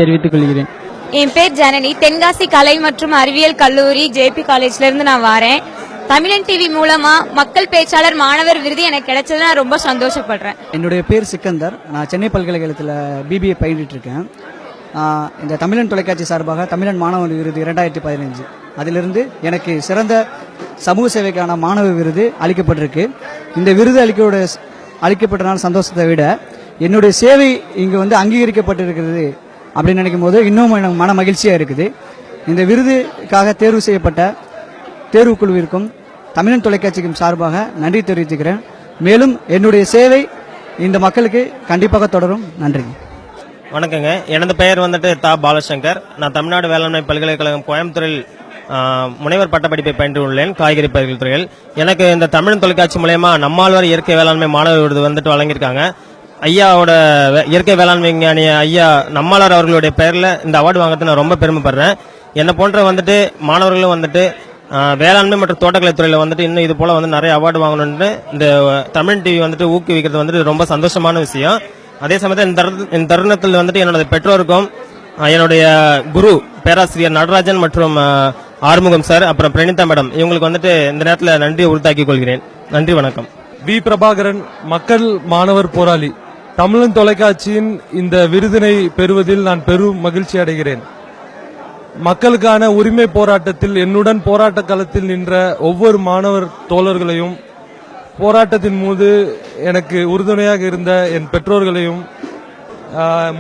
தெரிவித்துக் கொள்கிறேன். என் பேர் ஜனனி. தென்காசி கலை மற்றும் அறிவியல் கல்லூரி ஜேபி காலேஜ்ல இருந்து நான் வரேன். தமிழன் டிவி மூலமா மக்கள் பேச்சாளர் மாணவர் விருது எனக்கு கிடைச்சது நான் ரொம்ப சந்தோஷப்படுறேன். என்னுடைய பேர் சிக்கந்தர். நான் சென்னை பல்கலைக்கழகத்தில் பிபிஏ பயின்றிட்டு இருக்கேன். இந்த தமிழன் தொலைக்காட்சி சார்பாக தமிழன் மாணவர் விருது 2015 அதிலிருந்து எனக்கு சிறந்த சமூக சேவைக்கான மாணவர் விருது அளிக்கப்பட்டிருக்கு. இந்த விருது அளிக்கப்பட்டனால சந்தோஷத்தை விட என்னுடைய சேவை இங்கு அங்கீகரிக்கப்பட்டிருக்கிறது அப்படின்னு நினைக்கும் போது இன்னும் எனக்கு மன மகிழ்ச்சியாக இருக்குது. இந்த விருதுக்காக தேர்வு செய்யப்பட்ட தேர்வுக்குழுவிற்கும் தமிழன் தொலைக்காட்சிக்கும் சார்பாக நன்றி தெரிவித்துக்கிறேன். மேலும் என்னுடைய சேவை இந்த மக்களுக்கு கண்டிப்பாக தொடரும். நன்றி. வணக்கங்க. எனது பெயர் தா பாலசங்கர். நான் தமிழ்நாடு வேளாண்மை பல்கலைக்கழகம் கோயம்புத்தூரில் முனைவர் பட்டப்படிப்பை பயின்று உள்ளேன், காய்கறி பயிர்கள் துறையில். எனக்கு இந்த தமிழ் தொலைக்காட்சி மூலமா நம்மாழ்வார் இயற்கை வேளாண்மை மாணவர் விருது வழங்கியிருக்காங்க. ஐயாவோட இயற்கை வேளாண்மை விஞ்ஞானி ஐயா நம்மாழ்வார் அவர்களுடைய பெயர்ல இந்த அவார்டு வாங்கிறது நான் ரொம்ப பெருமைப்படுறேன். என்னை போன்ற மாணவர்களும் வேளாண்மை மற்றும் தோட்டக்கலை துறையில இன்னும் இது போல நிறைய அவார்டு வாங்கணும்னு இந்த தமிழ் டிவி ஊக்குவிக்கிறது ரொம்ப சந்தோஷமான விஷயம். அதே சமயத்தில் இந்த தருணத்தில் என்னோட பெற்றோருக்கும் என்னுடைய குரு பேராசிரியர் நடராஜன் மற்றும் ஆறுமுகம் சார் அப்புறம் பிரணிதா மேடம் இவங்களுக்கு இந்த நேரத்தில் நன்றியை உறுத்தாக்கிக் கொள்கிறேன். நன்றி, வணக்கம். வி பிரபாகரன், மக்கள் மாணவர் போராளி. தமிழன் தொலைக்காட்சியின் இந்த விருதினை பெறுவதில் நான் பெரும் மகிழ்ச்சி அடைகிறேன். மக்களுக்கான உரிமை போராட்டத்தில் என்னுடன் போராட்ட களத்தில் நின்ற ஒவ்வொரு மாணவர் தோழர்களையும், போராட்டத்தின் போது எனக்கு உறுதுணையாக இருந்த என் பெற்றோர்களையும்,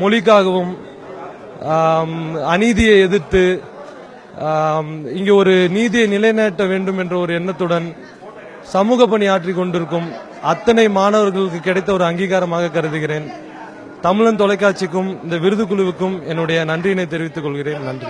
மொழிக்காகவும் அநீதியை எதிர்த்து இங்கு ஒரு நீதியை நிலைநாட்ட வேண்டும் என்ற ஒரு எண்ணத்துடன் சமூக பணி ஆற்றிக் கொண்டிருக்கும் அத்தனை மாணவர்களுக்கு கிடைத்த ஒரு அங்கீகாரமாக கருதுகிறேன். தமிழன் தொலைக்காட்சிக்கும் இந்த விருது குழுவுக்கும் என்னுடைய நன்றியினை தெரிவித்துக் கொள்கிறேன். நன்றி.